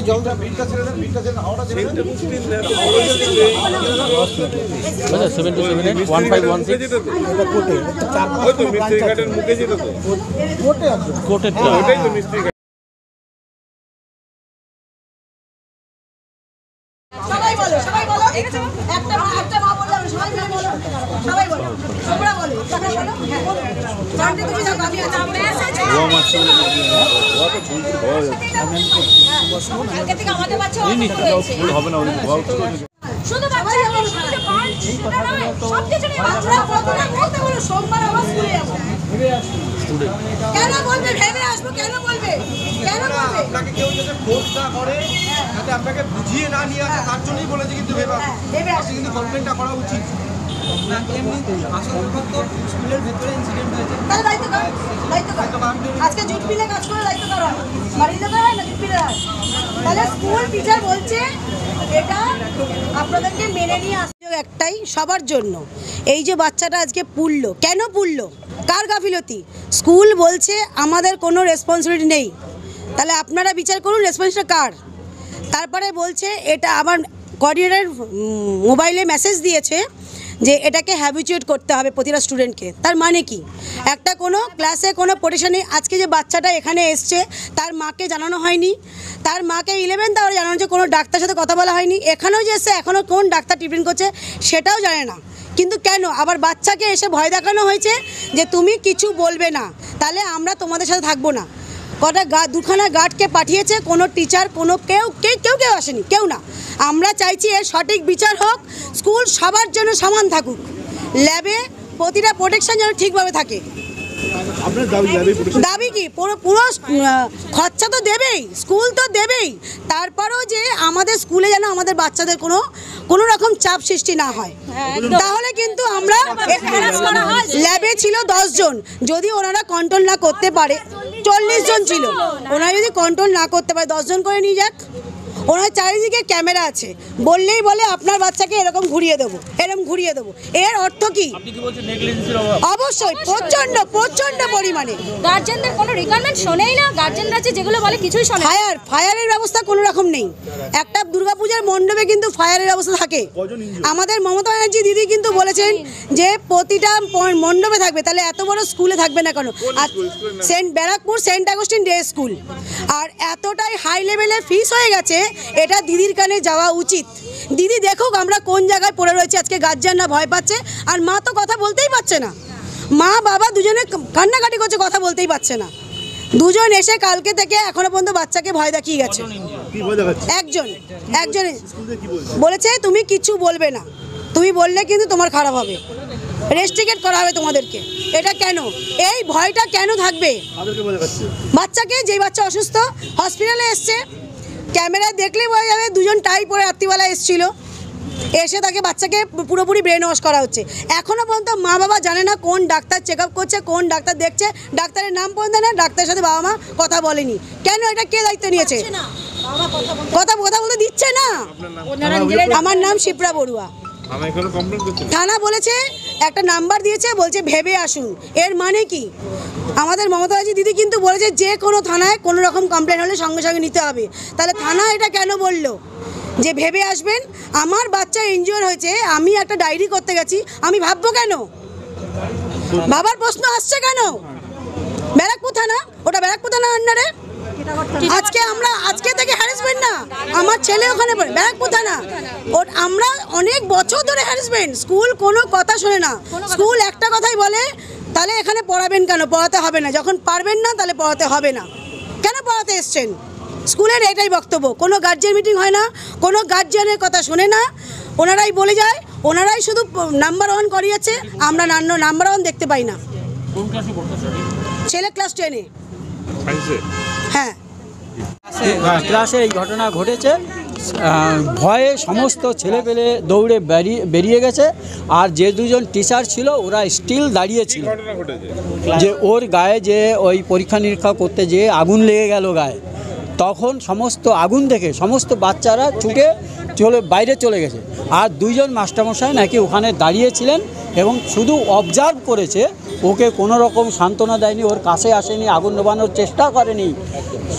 জলটা বিলটা ছেড়ে দেন, বিলটা ছেড়ে হাওড়া ছেড়ে দেন। 771516 এটা কোটে, এটা চার পাঁচ তো মিস্ত্রি ঘাটের মুখে যেটা তো কোটে আছে, কোটেটা ওটাই তো মিস্ত্রি ঘাট। সবাই বলো একটা মা বললাম সবাই বলো, সবাই বলো, তোমরা বলো, টাকা বলো, জানতে তুমি যাও আমি আছি ও মাছ ও তো ফুল হওয়া যাচ্ছে কালকে থেকে আমাদের বাচ্চা ফুল হবে না, শুধু বাচ্চা শুধু পাঁচ সেটা নয় সব কিছু নিয়ে বাচ্চারা কতটা বলতে বলো সোমবার আবার স্কুলে যাব কেন বলবে ভেবে আসবো কেন বলবে আপনাকে কেউ যদি ফোর্স না করে যাতে আপনাকে বুঝিয়ে না নিয়ে আসে তার জন্যই বলেছি, কিন্তু ভেবে আসে কিন্তু কমপ্লেনটা করা উচিত না। এমনি আসল কথা স্কুলের ভেতরে ইনসিডেন্ট হয়েছে, তাহলে দায়িত্ব কর আজকে জুট মিলে কাজ করে দায়িত্ব করা বাড়িতে করা হয় না জুট মিলে হয়, তাহলে স্কুল টিচার বলছে এটা আপনাদেরকে মেনে নিয়ে আসতে একটাই সবার জন্য। এই যে বাচ্চাটা আজকে পুড়লো, কেন পুড়লো, কার গাফিলতি? স্কুল বলছে আমাদের কোনো রেসপন্সিবিলিটি নেই, তাহলে আপনারা বিচার করুন রেসপন্সিবিলিটি কার। তারপরে বলছে এটা আবার কোঅর্ডিনেটর মোবাইলে মেসেজ দিয়েছে যে এটাকে হ্যাবিচুয়েট করতে হবে প্রতিটা স্টুডেন্টকে। তার মানে কি? একটা কোনো ক্লাসে কোনো পোর্শনে আজকে যে বাচ্চাটা এখানে এসছে তার মাকে জানানো হয়নি, তার মাকে 11th আওয়ারে জানানো হচ্ছে, কোনো ডাক্তার সাথে কথা বলা হয়নি, এখানেও যে এসছে এখনও কোন ডাক্তার ট্রিটমেন্ট করছে সেটাও জানে না। কিন্তু কেন আবার বাচ্চাকে এসে ভয় দেখানো হয়েছে যে তুমি কিছু বলবে না, তাহলে আমরা তোমাদের সাথে থাকবো না। কটা দুখানা গার্ডকে পাঠিয়েছে, কোনো টিচার কোনো কেউ আসেনি, কেউ না। আমরা চাইছি এর সঠিক বিচার হোক, স্কুল সবার জন্য সমান থাকুক, ল্যাবে প্রতিটা প্রোটেকশন যেন ঠিকভাবে থাকে। দাবি কি? পুরো খরচা তো দেবেই, স্কুল তো দেবেই, তারপরেও যে আমাদের স্কুলে যেন আমাদের বাচ্চাদের কোনো রকম চাপ সৃষ্টি না হয়। তাহলে কিন্তু আমরা ল্যাবে ছিল 10 জন, যদি ওনারা কন্ট্রোল না করতে পারে, 40 জন ছিল, ওনারা যদি কন্ট্রোল না করতে পারে 10 জন করে নিয়ে যাক। ওনার চারিদিকে ক্যামেরা আছে, বললেই বলে আপনার বাচ্চাকে এরকম ঘুরিয়ে দেবো, এর অর্থ কি? অবশ্যই প্রচন্ড পরিমাণে গার্জেনদের কোনো রিকোয়ারমেন্ট শোনেই না, গার্জেনরা যেগুলো বলে কিছুই শোনে। ফায়ারের ব্যবস্থা কোনো রকম নেই। একটা দুর্গাপূজার মণ্ডপে কিন্তু ফায়ারের ব্যবস্থা থাকে। আমাদের মমতা ব্যানার্জি দিদি কিন্তু বলেছেন যে প্রতিটা মণ্ডপে থাকবে, তাহলে এত বড় স্কুলে থাকবে না কেন? আর Barrackpore Saint Augustine day school, আর এতটাই হাই লেভেলে ফিস হয়ে গেছে, এটা দিদির কানে যাওয়া উচিত। দিদি দেখুক আমরা কোন জায়গায় পড়ে রয়েছে। আজকে গার্জিয়ানরা ভয় পাচ্ছে, আর মা তো কথা বলতেই পারছে না, মা বাবা দুজনে কান্নাকাটি করছে, কথা বলতেই পারছে না। দুজন এসে কালকে থেকে এখনো পর্যন্ত বাচ্চাকে ভয় দেখিয়ে গেছে। একজন বলেছে তুমি কিছু বলবে না, তুমি বললে কিন্তু তোমার খারাপ হবে, রেস্ট্রিকেট করা হবে তোমাদেরকে। এটা কেন? এই ভয়টা কেন থাকবে বাচ্চাকে? যেই বাচ্চা অসুস্থ হসপিটালে এসছে, ক্যামেরা দেখলেই বোঝা যাবে দুজন টাই পরে রাত্রিবেলা এসেছিল, এসে তাকে বাচ্চাকে পুরোপুরি ব্রেন ওয়াশ করা হচ্ছে। এখনও পর্যন্ত মা বাবা জানে না কোন ডাক্তার চেক আপ করছে, কোন ডাক্তার দেখছে, ডাক্তারের নাম পর্যন্ত না, ডাক্তারের সাথে বাবা মা কথা বলেনি। কেন? এটা কে দায়িত্ব নিয়েছে? কথা বলতে দিচ্ছে না। আমার নাম শিপ্রা বড়ুয়া। থানা বলেছে একটা নাম্বার দিয়েছে, বলছে ভেবে আসুন। এর মানে কি? আমাদের মমতা ব্যানার্জি দিদি কিন্তু বলেছে যে কোনো থানায় কোনো রকম কমপ্লেন হলে সঙ্গে সঙ্গে নিতে হবে। তাহলে থানা এটা কেন বললো যে ভেবে আসবেন? আমার বাচ্চা ইনজিওর হয়েছে, আমি একটা ডায়েরি করতে গেছি, আমি ভাববো কেন? বাবার প্রশ্ন আসছে কেন? ব্যারাকপুর থানা, ওটা ব্যারাকপুর থানার আন্ডারে। আজকে থেকে হ্যারাসমেন্ট না, আমার ছেলে ওখানে পড়ে, ব্যারাকপুর থানা। আমরা অনেক বছর ধরে হ্যারাসমেন্ট, স্কুল কোনো কথা শোনে না। স্কুল একটা কথাই বলে, তাহলে এখানে পড়াবেন কেন? পড়াতে হবে না। যখন পারবেন না তাহলে পড়াতে হবে না। কেন পড়াতে এসছেন? স্কুলের এটাই বক্তব্য। কোনো গার্জিয়ান মিটিং হয় না, কোনো গার্জিয়ানের কথা শোনে না, ওনারাই বলে যায়, ওনারাই শুধু নাম্বার 1 করিয়েছে, আমরা নাম্বার 1 দেখতে পাই না। ছেলে ক্লাস 10-এ। হ্যাঁ, ক্লাসে এই ঘটনা ঘটেছে, ভয়ে সমস্ত ছেলেপেলে দৌড়ে বেরিয়ে গেছে, আর যে দুজন টিচার ছিল ওরা স্টিল দাঁড়িয়ে ছিল। যে ওর গায়ে যে ওই পরীক্ষা নিরীক্ষা করতে যেয়ে আগুন লেগে গেল গায়ে, তখন সমস্ত আগুন দেখে সমস্ত বাচ্চারা ছুটে বাইরে চলে গেছে। আর 2 জন মাস্টারমশাই নাকি ওখানে দাঁড়িয়েছিলেন এবং শুধু অবজার্ভ করেছে, ওকে কোনো রকম সান্ত্বনা দেয়নি, ওর কাছে আসেনি, আগুন নেভানোর চেষ্টা করেনি,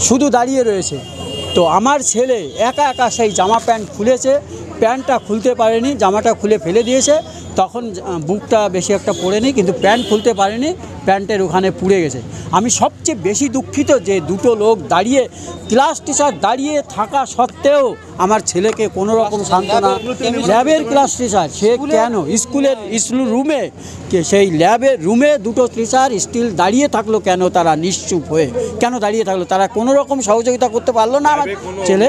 শুধু দাঁড়িয়ে রয়েছে। তো আমার ছেলে একা একা সেই জামা প্যান্ট খুলেছে, প্যান্টটা খুলতে পারেনি, জামাটা খুলে ফেলে দিয়েছে, তখন বুকটা বেশি একটা পড়েনি, কিন্তু প্যান্ট খুলতে পারেনি, প্যান্টের ওখানে পুড়ে গেছে। আমি সবচেয়ে বেশি দুঃখিত যে 2টো লোক দাঁড়িয়ে, ক্লাস টিচার দাঁড়িয়ে থাকা সত্ত্বেও আমার ছেলেকে কোনো রকম সান্ত্বনা, ল্যাবের ক্লাস টিচার সে কেন স্কুল রুমে, সেই ল্যাবের রুমে 2টো টিচার স্টিল দাঁড়িয়ে থাকলো কেন, তারা নিশ্চুপ হয়ে কেন দাঁড়িয়ে থাকলো, তারা কোনো রকম সহযোগিতা করতে পারলো না আমার ছেলে।